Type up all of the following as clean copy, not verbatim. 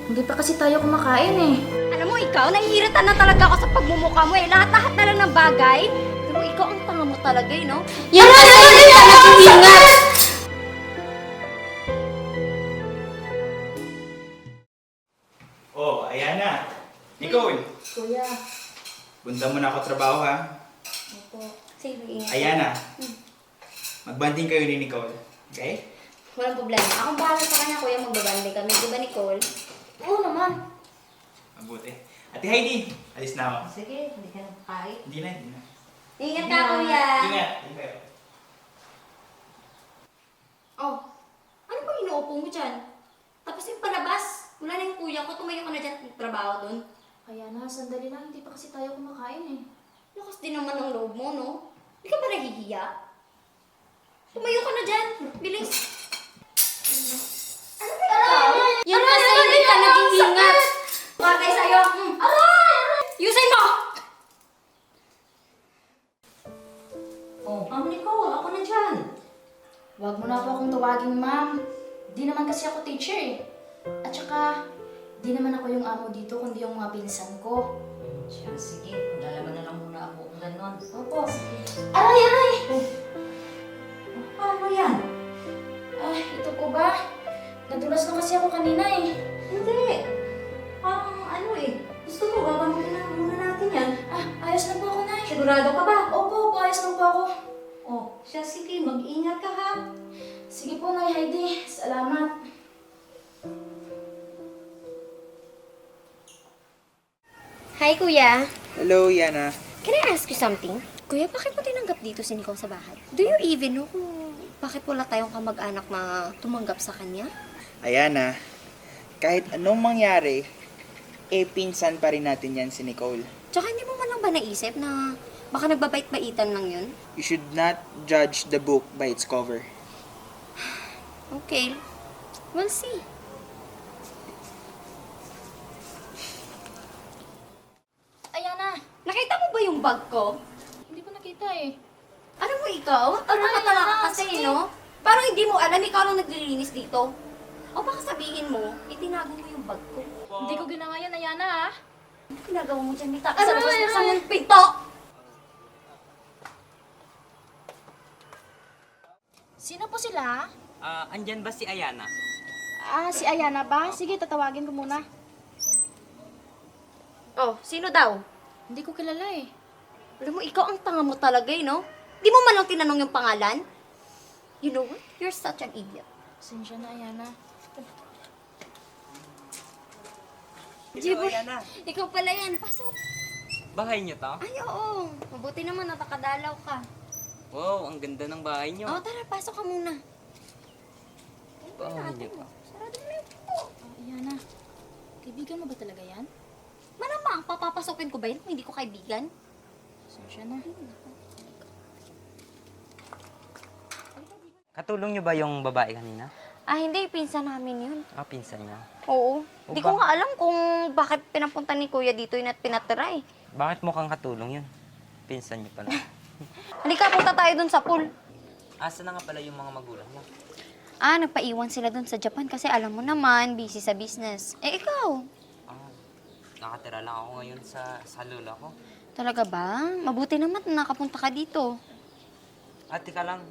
Hindi pa kasi tayo kumakain eh. Alam mo, ikaw, nahihiratan na talaga ako sa pagmumukha mo eh. Lahat-lahat na lang ng bagay. Alam mo, ikaw ang tanga mo talaga eh, no? Yan kasi hindi ka nag-iingat! Oh, ayan na. Nicole, Kuya. punta mo na ako trabaho ha. Opo. Sige, ingat. Ayan na. Magbanding kayo ni Nicole. Okay? Walang problema. Akong bahala sa kanya, kuya, magbabande kami. Di ba, Nicole? Oo naman. Mabuti. Ate Heidi, alis na ako. Sige, hindi ka nakakain. Hindi na, hindi na. Ingat ka, kuya. Ingat. Ingat. Oh, ano ba inuupo mo dyan? Tapos yung palabas, wala na yung kuya ko, tumayo ka na dyan ng trabaho doon. Kaya na, sandali lang. Hindi pa kasi tayo kumakain eh. Lakas din naman ng loob mo, no? Hindi ka ba nahihiya? Tumayo ka na dyan, bilis. Ano ba ikaw? Yan kasi hindi ka nag-iingat. Bagay sa'yo. Yusin mo! Oh, Ma'am Nicole, ako na dyan. Huwag mo na po akong tawagin, ma'am. Di naman kasi ako teacher eh. At saka, di naman ako yung amo dito, kundi yung mga pinsan ko. Siya, sige. Lalaban na lang muna ako kung ganon. Opo. Aray, aray! Paano yan? Ay, ito po ba? Nadulas na kasi ako kanina eh. Hindi. Parang ano eh. Gusto mo, babamutin na muna natin yan. Ah, ayos na po ako, Nay. Sigurado ka ba? Opo, ayos na po ako. Oh, siya, sige. Mag-ingat ka ha. Sige po, Nay Heidi. Salamat. Hi, kuya. Hello, Yana. Can I ask you something? Kuya, bakit mo tinanggap dito si Nicole sa bahay? Do you even know kung bakit wala tayong kamag-anak na tumanggap sa kanya? Ayan na. Kahit anong mangyari, pinsan pa rin natin yan si Nicole. Tsaka hindi mo man lang ba naisip na baka nagbabait-baitan lang yun? You should not judge the book by its cover. Okay. We'll see. Ayan na. Nakita mo ba yung bag ko? Hindi ko nakita eh. Ano mo ikaw? Ano ka talaga kasi, no? Parang hindi mo alam, ikaw lang naglilinis dito. O baka sabihin mo, itinago mo yung bag ko. Hindi ko ginawa yan, Ayana ha. Ano ginagawa mo dyan, Mita? Aray, Sa labas aray. mo sa ng pinto! Sino po sila? Andyan ba si Ayana? Ah, si Ayana ba? Sige, tatawagin ko muna. Oh, sino daw? Hindi ko kilala eh. Alam mo, ikaw ang tanga mo talaga, eh, no? Di mo man lang tinanong yung pangalan? You know what? You're such an idiot. Pasensya na, Ayana. Hello, Ayana. Ikaw pala yan. Pasok. Bahay niyo to? Ay, oo. Mabuti naman, nakakadalaw ka. Wow, ang ganda ng bahay niyo. Oo, tara, pasok ka muna. Bahay niyo to. Sarado mo yung pinto. Ayana, kaibigan mo ba talaga yan? Malamang, papapasokin ko ba yun kung hindi ko kaibigan? Pasensya na. Katulong niyo ba yung babae kanina? Ah, hindi. Pinsan namin yun. Pinsan niya. Oo. O Hindi ba- ko nga alam kung bakit pinapunta ni Kuya dito yun at pinatira eh. Bakit mukhang katulong yun? Pinsan niyo pala. Halika, punta tayo dun sa pool. Asa na nga pala yung mga magulang niya? Ah, nagpaiwan sila dun sa Japan kasi alam mo naman, busy sa business. Eh, ikaw? Nakatira lang ako ngayon sa lola ko. Talaga ba? Mabuti naman na nakapunta ka dito. Teka lang.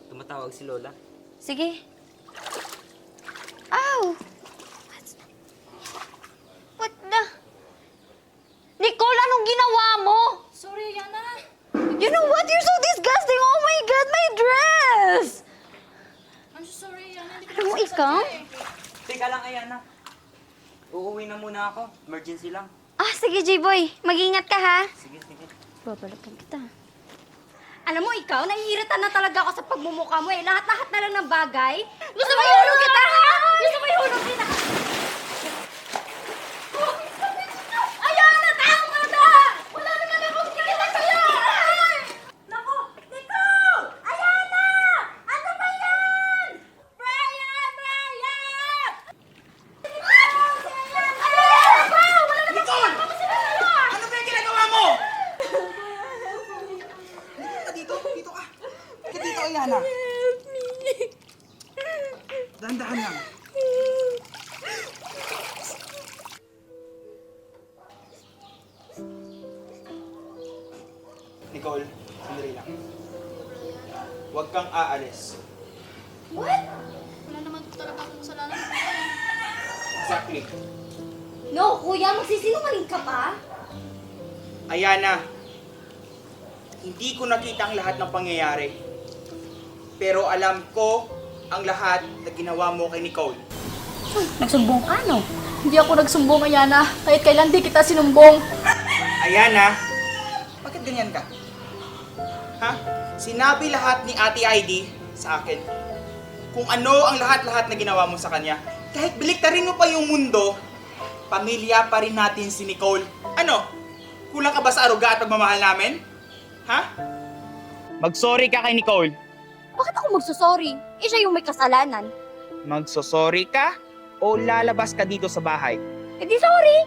Tumatawag si lola. Sige. Ow! What the? Nicole, anong ginawa mo? Sorry, Ayana. You know what? You're so disgusting! Oh my God, my dress! I'm so sorry, Ayana. Hindi ko Alam mo, nasadya ikaw? eh. Teka lang, Ayana. Uuwi na muna ako. Emergency lang. Ah, sige, J-Boy. Mag-ingat ka, ha? Sige, sige. Babalikan kita. Alam mo, ikaw, nahihiratan na talaga ako sa pagmumukha mo eh. Lahat-lahat na lang ng bagay. Gusto mo ihulog kita, ha? Gusto mo ihulog kita? Ayan, tama na! Wala naman akong kilala sa'yo! Naku, Nicole! Ayan na! Ano ba yan? Brian! Brian! Nicole! Ano ba yung ginagawa mo? Dito ka. Dito, Ayana. Dahan-dahan lang. Nicole, sandali lang. Huwag kang aalis. What? Wala naman talaga akong kasalanan. Exactly. No, kuya, magsisinungaling ka pa? Ayana, hindi ko nakita ang lahat ng pangyayari. Pero alam ko ang lahat na ginawa mo kay Nicole. Nagsumbong ka, no? Hindi ako nagsumbong, Ayana. Kahit kailan di kita sinumbong. Ayana, bakit ganyan ka? Ha? Sinabi lahat ni Ate Heidi sa akin kung ano ang lahat-lahat na ginawa mo sa kanya. Kahit baliktarin mo pa yung mundo, pamilya pa rin natin si Nicole. Ano? Kulang ka ba sa aruga at pagmamahal namin? Ha? Mag-sorry ka kay Nicole. Bakit ako magsusorry? Eh, siya yung may kasalanan. Magsosorry ka o lalabas ka dito sa bahay? Eh, di sorry!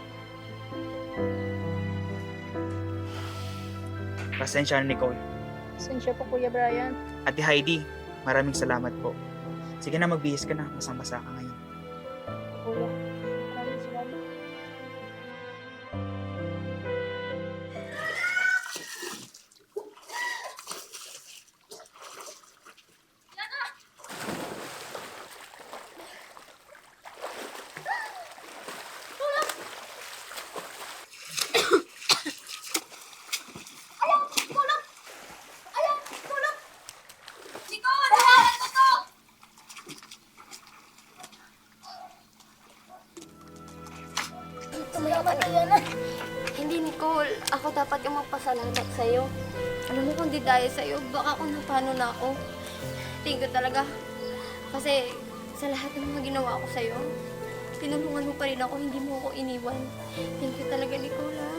Pasensya na, Nicole. Pasensya po, Kuya Brian. Ate Heidi, maraming salamat po. Sige na, magbihis ka na. Masang-masa ka ngayon. Kuya, maraming salamat. Hindi, Nicole. Ako dapat yung magpasalamat sa'yo. Alam mo, kung di dahil sa'yo, baka kung paano na ako. Thank you talaga. Kasi sa lahat ng mga ginawa ko sa'yo, tinulungan mo pa rin ako, hindi mo ako iniwan. Thank you talaga, Nicole, ha?